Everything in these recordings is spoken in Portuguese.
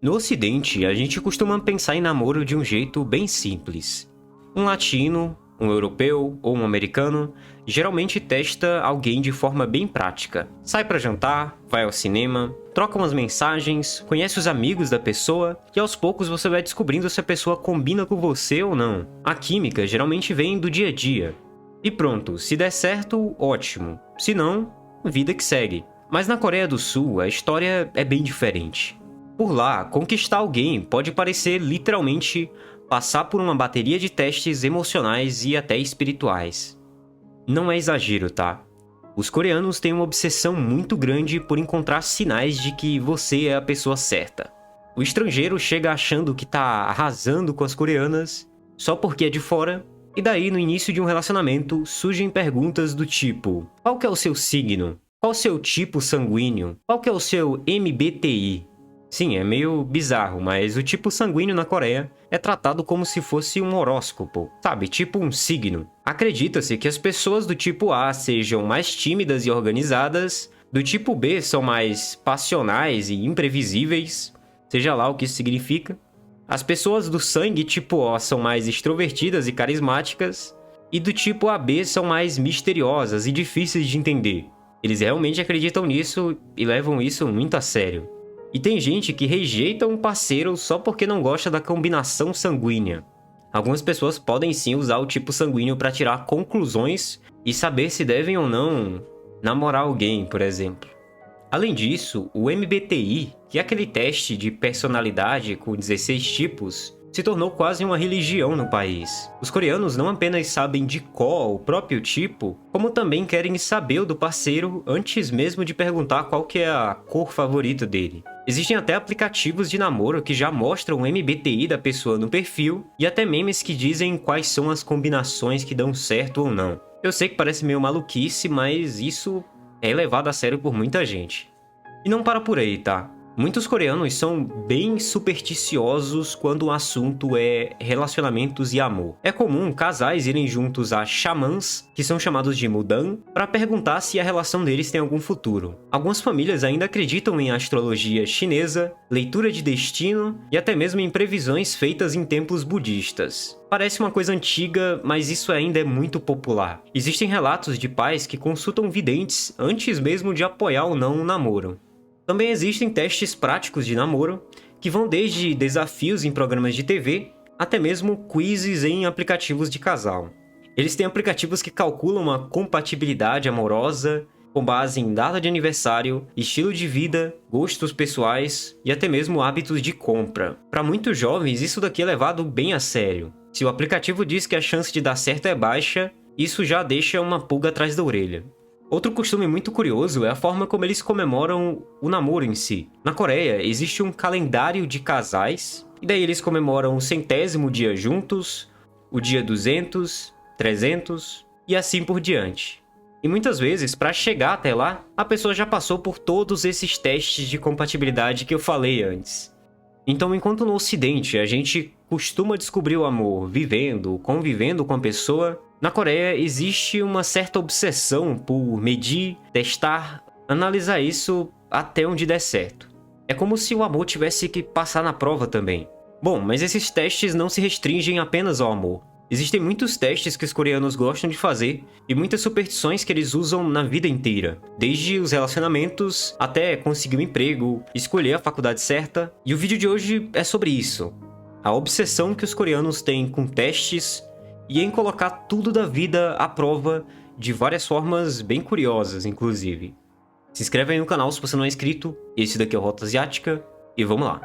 No Ocidente, a gente costuma pensar em namoro de um jeito bem simples. Um latino, um europeu ou um americano geralmente testa alguém de forma bem prática. Sai pra jantar, vai ao cinema, troca umas mensagens, conhece os amigos da pessoa e aos poucos você vai descobrindo se a pessoa combina com você ou não. A química geralmente vem do dia a dia. E pronto, se der certo, ótimo. Se não, vida que segue. Mas na Coreia do Sul, a história é bem diferente. Por lá, conquistar alguém pode parecer literalmente passar por uma bateria de testes emocionais e até espirituais. Não é exagero, tá? Os coreanos têm uma obsessão muito grande por encontrar sinais de que você é a pessoa certa. O estrangeiro chega achando que tá arrasando com as coreanas só porque é de fora, e daí no início de um relacionamento surgem perguntas do tipo: qual que é o seu signo? Qual o seu tipo sanguíneo? Qual que é o seu MBTI? Sim, é meio bizarro, mas o tipo sanguíneo na Coreia é tratado como se fosse um horóscopo, sabe? Tipo um signo. Acredita-se que as pessoas do tipo A sejam mais tímidas e organizadas, do tipo B são mais passionais e imprevisíveis, seja lá o que isso significa. As pessoas do sangue tipo O são mais extrovertidas e carismáticas, e do tipo AB são mais misteriosas e difíceis de entender. Eles realmente acreditam nisso e levam isso muito a sério. E tem gente que rejeita um parceiro só porque não gosta da combinação sanguínea. Algumas pessoas podem sim usar o tipo sanguíneo para tirar conclusões e saber se devem ou não namorar alguém, por exemplo. Além disso, o MBTI, que é aquele teste de personalidade com 16 tipos, se tornou quase uma religião no país. Os coreanos não apenas sabem de cor o próprio tipo, como também querem saber o do parceiro antes mesmo de perguntar qual que é a cor favorita dele. Existem até aplicativos de namoro que já mostram o MBTI da pessoa no perfil e até memes que dizem quais são as combinações que dão certo ou não. Eu sei que parece meio maluquice, mas isso é levado a sério por muita gente. E não para por aí, tá? Muitos coreanos são bem supersticiosos quando o assunto é relacionamentos e amor. É comum casais irem juntos a xamãs, que são chamados de mudan, para perguntar se a relação deles tem algum futuro. Algumas famílias ainda acreditam em astrologia chinesa, leitura de destino e até mesmo em previsões feitas em templos budistas. Parece uma coisa antiga, mas isso ainda é muito popular. Existem relatos de pais que consultam videntes antes mesmo de apoiar ou não um namoro. Também existem testes práticos de namoro, que vão desde desafios em programas de TV, até mesmo quizzes em aplicativos de casal. Eles têm aplicativos que calculam a compatibilidade amorosa com base em data de aniversário, estilo de vida, gostos pessoais e até mesmo hábitos de compra. Para muitos jovens, isso daqui é levado bem a sério. Se o aplicativo diz que a chance de dar certo é baixa, isso já deixa uma pulga atrás da orelha. Outro costume muito curioso é a forma como eles comemoram o namoro em si. Na Coreia, existe um calendário de casais, e daí eles comemoram o 100º dia juntos, o dia 200, 300 e assim por diante. E muitas vezes, para chegar até lá, a pessoa já passou por todos esses testes de compatibilidade que eu falei antes. Então, enquanto no Ocidente a gente costuma descobrir o amor vivendo, convivendo com a pessoa, na Coreia existe uma certa obsessão por medir, testar, analisar isso até onde der certo. É como se o amor tivesse que passar na prova também. Bom, mas esses testes não se restringem apenas ao amor. Existem muitos testes que os coreanos gostam de fazer e muitas superstições que eles usam na vida inteira. Desde os relacionamentos até conseguir um emprego, escolher a faculdade certa. E o vídeo de hoje é sobre isso. A obsessão que os coreanos têm com testes e em colocar tudo da vida à prova de várias formas bem curiosas, inclusive. Se inscreve aí no canal se você não é inscrito. Esse daqui é o Rota Asiática e vamos lá.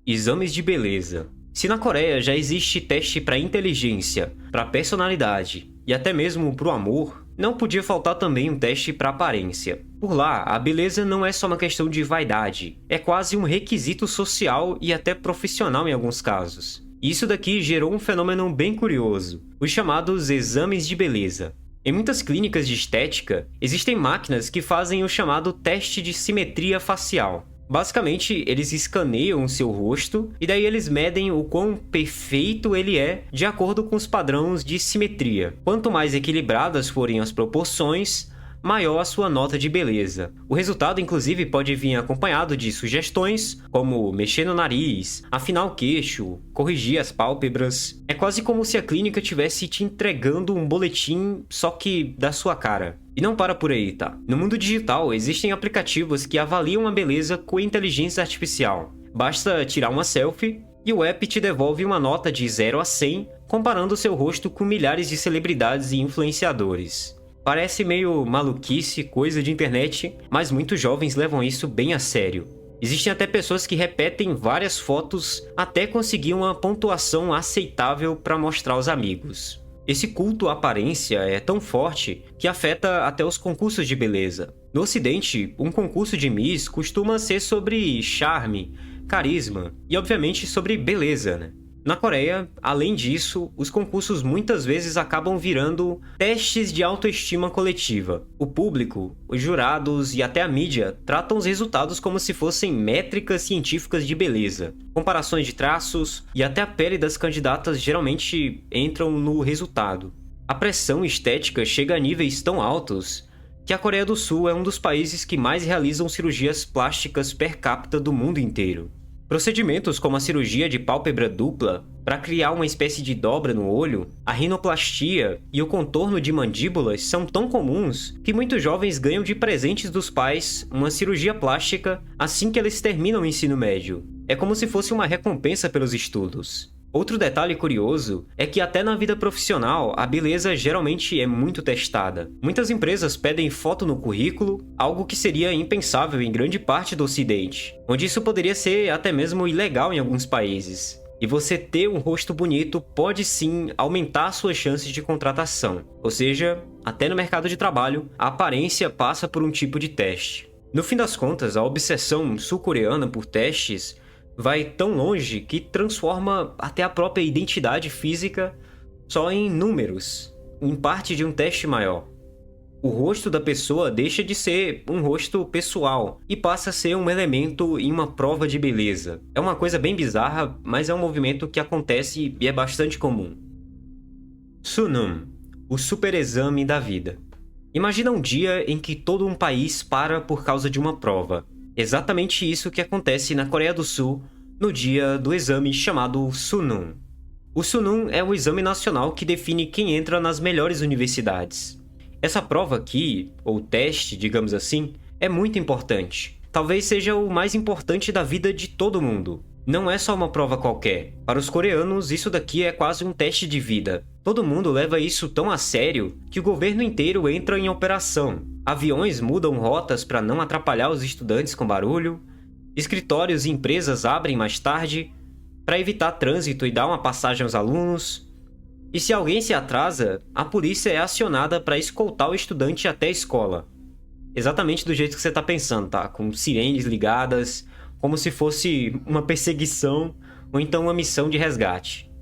Exames de beleza. Se na Coreia já existe teste para inteligência, para personalidade e até mesmo para o amor, não podia faltar também um teste para aparência. Por lá, a beleza não é só uma questão de vaidade, é quase um requisito social e até profissional em alguns casos. Isso daqui gerou um fenômeno bem curioso, os chamados exames de beleza. Em muitas clínicas de estética, existem máquinas que fazem o chamado teste de simetria facial. Basicamente, eles escaneiam o seu rosto e daí eles medem o quão perfeito ele é de acordo com os padrões de simetria. Quanto mais equilibradas forem as proporções, maior a sua nota de beleza. O resultado, inclusive, pode vir acompanhado de sugestões, como mexer no nariz, afinar o queixo, corrigir as pálpebras. É quase como se a clínica estivesse te entregando um boletim, só que da sua cara. E não para por aí, tá? No mundo digital, existem aplicativos que avaliam a beleza com inteligência artificial. Basta tirar uma selfie e o app te devolve uma nota de 0 a 100, comparando seu rosto com milhares de celebridades e influenciadores. Parece meio maluquice, coisa de internet, mas muitos jovens levam isso bem a sério. Existem até pessoas que repetem várias fotos até conseguir uma pontuação aceitável para mostrar aos amigos. Esse culto à aparência é tão forte que afeta até os concursos de beleza. No Ocidente, um concurso de Miss costuma ser sobre charme, carisma e, obviamente, sobre beleza, né? Na Coreia, além disso, os concursos muitas vezes acabam virando testes de autoestima coletiva. O público, os jurados e até a mídia tratam os resultados como se fossem métricas científicas de beleza. Comparações de traços e até a pele das candidatas geralmente entram no resultado. A pressão estética chega a níveis tão altos que a Coreia do Sul é um dos países que mais realizam cirurgias plásticas per capita do mundo inteiro. Procedimentos como a cirurgia de pálpebra dupla, para criar uma espécie de dobra no olho, a rinoplastia e o contorno de mandíbulas são tão comuns que muitos jovens ganham de presentes dos pais uma cirurgia plástica assim que eles terminam o ensino médio. É como se fosse uma recompensa pelos estudos. Outro detalhe curioso é que até na vida profissional, a beleza geralmente é muito testada. Muitas empresas pedem foto no currículo, algo que seria impensável em grande parte do Ocidente, onde isso poderia ser até mesmo ilegal em alguns países. E você ter um rosto bonito pode sim aumentar suas chances de contratação. Ou seja, até no mercado de trabalho, a aparência passa por um tipo de teste. No fim das contas, a obsessão sul-coreana por testes vai tão longe que transforma até a própria identidade física só em números, em parte de um teste maior. O rosto da pessoa deixa de ser um rosto pessoal e passa a ser um elemento em uma prova de beleza. É uma coisa bem bizarra, mas é um movimento que acontece e é bastante comum. Sunum, o superexame da vida. Imagina um dia em que todo um país para por causa de uma prova. Exatamente isso que acontece na Coreia do Sul no dia do exame chamado Sunum. O Sunum é o exame nacional que define quem entra nas melhores universidades. Essa prova aqui, ou teste, digamos assim, é muito importante. Talvez seja o mais importante da vida de todo mundo. Não é só uma prova qualquer. Para os coreanos, isso daqui é quase um teste de vida. Todo mundo leva isso tão a sério que o governo inteiro entra em operação. Aviões mudam rotas para não atrapalhar os estudantes com barulho. Escritórios e empresas abrem mais tarde para evitar trânsito e dar uma passagem aos alunos. E se alguém se atrasa, a polícia é acionada para escoltar o estudante até a escola. Exatamente do jeito que você está pensando, tá? Com sirenes ligadas, como se fosse uma perseguição ou então uma missão de resgate.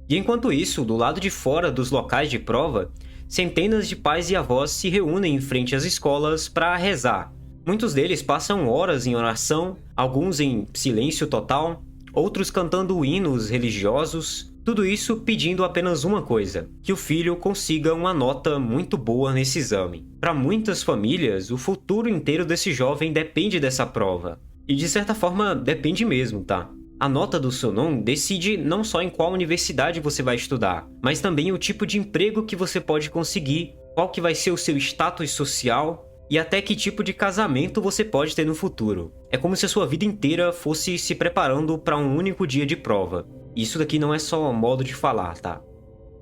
E enquanto isso, do lado de fora dos locais de prova, centenas de pais e avós se reúnem em frente às escolas para rezar. Muitos deles passam horas em oração, alguns em silêncio total, outros cantando hinos religiosos, tudo isso pedindo apenas uma coisa: que o filho consiga uma nota muito boa nesse exame. Para muitas famílias, o futuro inteiro desse jovem depende dessa prova. E de certa forma, depende mesmo, tá? A nota do Sunum decide não só em qual universidade você vai estudar, mas também o tipo de emprego que você pode conseguir, qual que vai ser o seu status social e até que tipo de casamento você pode ter no futuro. É como se a sua vida inteira fosse se preparando para um único dia de prova. E isso daqui não é só modo de falar, tá?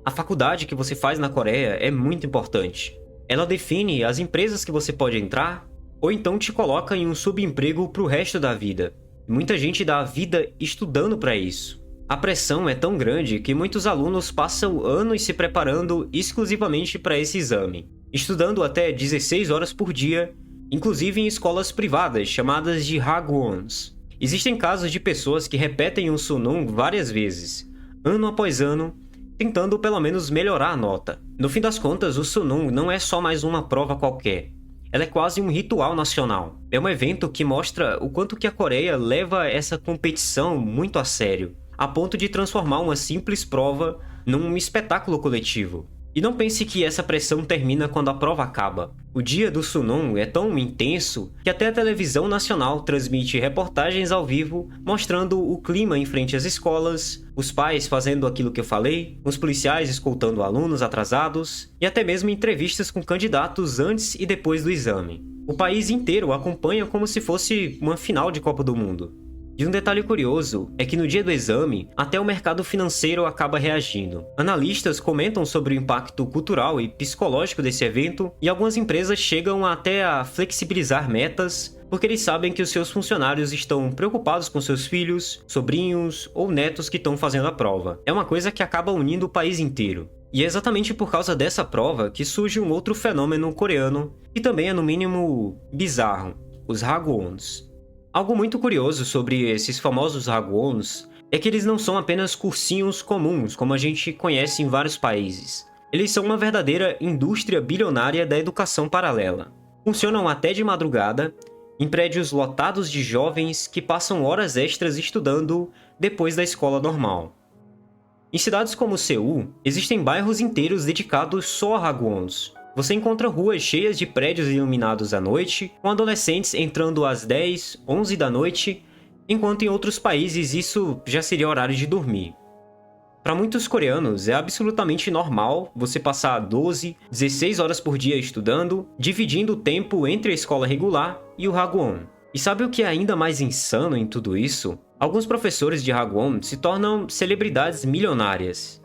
A faculdade que você faz na Coreia é muito importante. Ela define as empresas que você pode entrar, ou então te coloca em um subemprego pro resto da vida. Muita gente dá a vida estudando para isso. A pressão é tão grande que muitos alunos passam anos se preparando exclusivamente para esse exame, estudando até 16 horas por dia, inclusive em escolas privadas chamadas de hagwons. Existem casos de pessoas que repetem o Sunum várias vezes, ano após ano, tentando pelo menos melhorar a nota. No fim das contas, o Sunum não é só mais uma prova qualquer. Ela é quase um ritual nacional. É um evento que mostra o quanto que a Coreia leva essa competição muito a sério, a ponto de transformar uma simples prova num espetáculo coletivo. E não pense que essa pressão termina quando a prova acaba. O dia do Sunon é tão intenso que até a televisão nacional transmite reportagens ao vivo mostrando o clima em frente às escolas, os pais fazendo aquilo que eu falei, os policiais escoltando alunos atrasados e até mesmo entrevistas com candidatos antes e depois do exame. O país inteiro acompanha como se fosse uma final de Copa do Mundo. E um detalhe curioso é que no dia do exame, até o mercado financeiro acaba reagindo. Analistas comentam sobre o impacto cultural e psicológico desse evento, e algumas empresas chegam até a flexibilizar metas, porque eles sabem que os seus funcionários estão preocupados com seus filhos, sobrinhos ou netos que estão fazendo a prova. É uma coisa que acaba unindo o país inteiro. E é exatamente por causa dessa prova que surge um outro fenômeno coreano, que também é no mínimo bizarro, os Hagwons. Algo muito curioso sobre esses famosos Hagwons é que eles não são apenas cursinhos comuns, como a gente conhece em vários países. Eles são uma verdadeira indústria bilionária da educação paralela. Funcionam até de madrugada, em prédios lotados de jovens que passam horas extras estudando depois da escola normal. Em cidades como Seul, existem bairros inteiros dedicados só a Hagwons. Você encontra ruas cheias de prédios iluminados à noite, com adolescentes entrando às 10, 11 da noite, enquanto em outros países isso já seria horário de dormir. Para muitos coreanos, é absolutamente normal você passar 12, 16 horas por dia estudando, dividindo o tempo entre a escola regular e o Hagwon. E sabe o que é ainda mais insano em tudo isso? Alguns professores de Hagwon se tornam celebridades milionárias.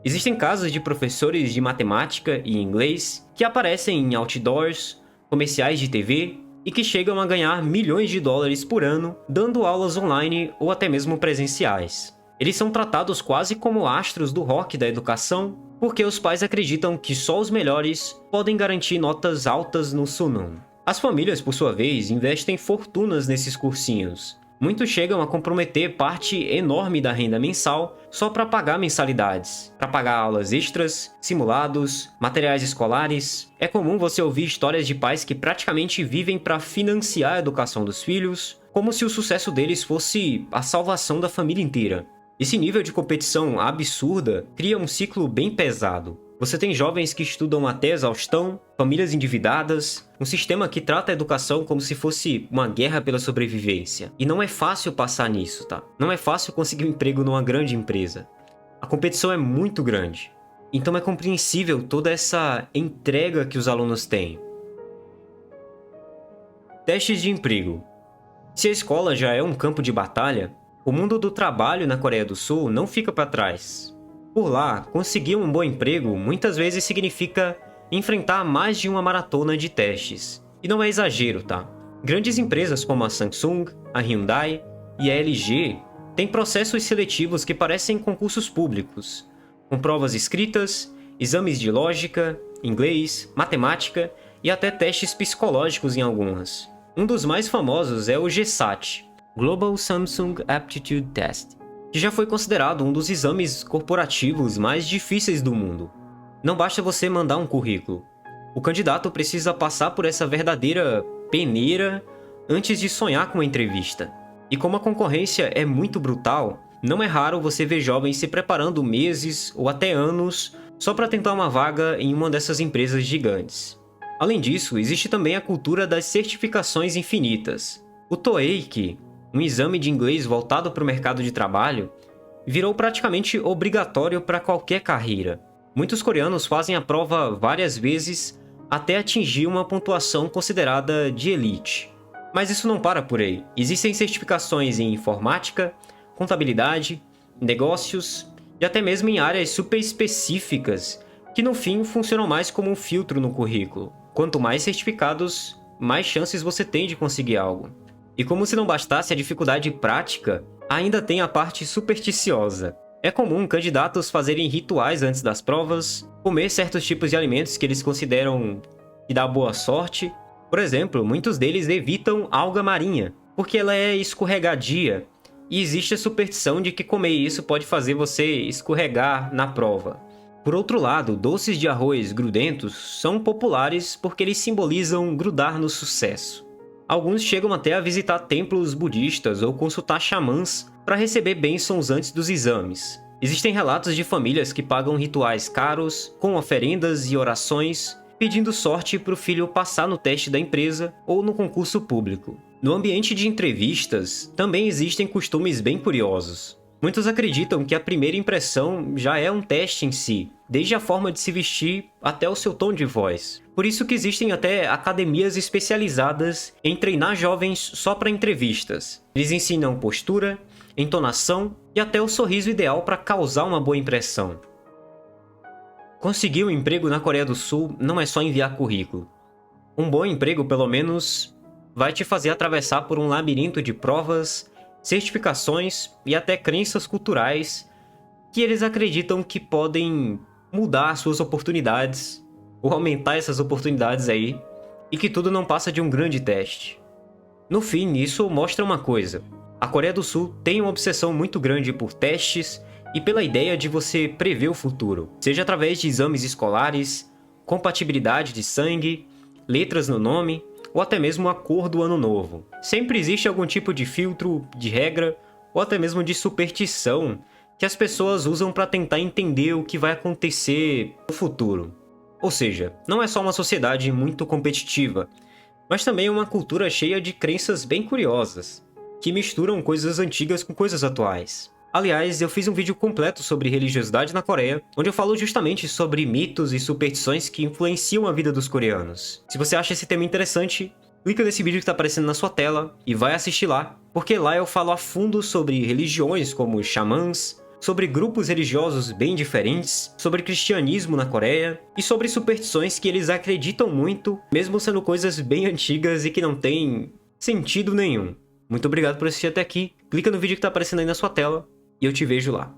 Existem casos de professores de matemática e inglês que aparecem em outdoors, comerciais de TV e que chegam a ganhar milhões de dólares por ano dando aulas online ou até mesmo presenciais. Eles são tratados quase como astros do rock da educação, porque os pais acreditam que só os melhores podem garantir notas altas no Sunon. As famílias, por sua vez, investem fortunas nesses cursinhos. Muitos chegam a comprometer parte enorme da renda mensal só para pagar mensalidades, para pagar aulas extras, simulados, materiais escolares. É comum você ouvir histórias de pais que praticamente vivem para financiar a educação dos filhos, como se o sucesso deles fosse a salvação da família inteira. Esse nível de competição absurda cria um ciclo bem pesado. Você tem jovens que estudam até exaustão, famílias endividadas, um sistema que trata a educação como se fosse uma guerra pela sobrevivência. E não é fácil passar nisso, tá? Não é fácil conseguir um emprego numa grande empresa. A competição é muito grande. Então é compreensível toda essa entrega que os alunos têm. Testes de emprego. Se a escola já é um campo de batalha, o mundo do trabalho na Coreia do Sul não fica para trás. Por lá, conseguir um bom emprego muitas vezes significa enfrentar mais de uma maratona de testes. E não é exagero, tá? Grandes empresas como a Samsung, a Hyundai e a LG têm processos seletivos que parecem concursos públicos, com provas escritas, exames de lógica, inglês, matemática e até testes psicológicos em algumas. Um dos mais famosos é o GSAT, Global Samsung Aptitude Test, que já foi considerado um dos exames corporativos mais difíceis do mundo. Não basta você mandar um currículo. O candidato precisa passar por essa verdadeira peneira antes de sonhar com uma entrevista. E como a concorrência é muito brutal, não é raro você ver jovens se preparando meses ou até anos só para tentar uma vaga em uma dessas empresas gigantes. Além disso, existe também a cultura das certificações infinitas. O TOEIC, um exame de inglês voltado para o mercado de trabalho, virou praticamente obrigatório para qualquer carreira. Muitos coreanos fazem a prova várias vezes até atingir uma pontuação considerada de elite. Mas isso não para por aí. Existem certificações em informática, contabilidade, negócios e até mesmo em áreas super específicas que no fim funcionam mais como um filtro no currículo. Quanto mais certificados, mais chances você tem de conseguir algo. E como se não bastasse a dificuldade prática, ainda tem a parte supersticiosa. É comum candidatos fazerem rituais antes das provas, comer certos tipos de alimentos que eles consideram que dá boa sorte. Por exemplo, muitos deles evitam alga marinha, porque ela é escorregadia, e existe a superstição de que comer isso pode fazer você escorregar na prova. Por outro lado, doces de arroz grudentos são populares porque eles simbolizam grudar no sucesso. Alguns chegam até a visitar templos budistas ou consultar xamãs para receber bênçãos antes dos exames. Existem relatos de famílias que pagam rituais caros, com oferendas e orações, pedindo sorte para o filho passar no teste da empresa ou no concurso público. No ambiente de entrevistas, também existem costumes bem curiosos. Muitos acreditam que a primeira impressão já é um teste em si, desde a forma de se vestir até o seu tom de voz. Por isso que existem até academias especializadas em treinar jovens só para entrevistas. Eles ensinam postura, entonação e até o sorriso ideal para causar uma boa impressão. Conseguir um emprego na Coreia do Sul não é só enviar currículo. Um bom emprego, pelo menos, vai te fazer atravessar por um labirinto de provas, certificações e até crenças culturais que eles acreditam que podem mudar suas oportunidades ou aumentar essas oportunidades aí, e que tudo não passa de um grande teste. No fim, isso mostra uma coisa: a Coreia do Sul tem uma obsessão muito grande por testes e pela ideia de você prever o futuro, seja através de exames escolares, compatibilidade de sangue, letras no nome ou até mesmo a cor do ano novo. Sempre existe algum tipo de filtro, de regra ou até mesmo de superstição que as pessoas usam para tentar entender o que vai acontecer no futuro. Ou seja, não é só uma sociedade muito competitiva, mas também uma cultura cheia de crenças bem curiosas, que misturam coisas antigas com coisas atuais. Aliás, eu fiz um vídeo completo sobre religiosidade na Coreia, onde eu falo justamente sobre mitos e superstições que influenciam a vida dos coreanos. Se você acha esse tema interessante, clica nesse vídeo que está aparecendo na sua tela e vai assistir lá, porque lá eu falo a fundo sobre religiões como xamãs, sobre grupos religiosos bem diferentes, sobre cristianismo na Coreia e sobre superstições que eles acreditam muito, mesmo sendo coisas bem antigas e que não têm sentido nenhum. Muito obrigado por assistir até aqui, clica no vídeo que está aparecendo aí na sua tela e eu te vejo lá.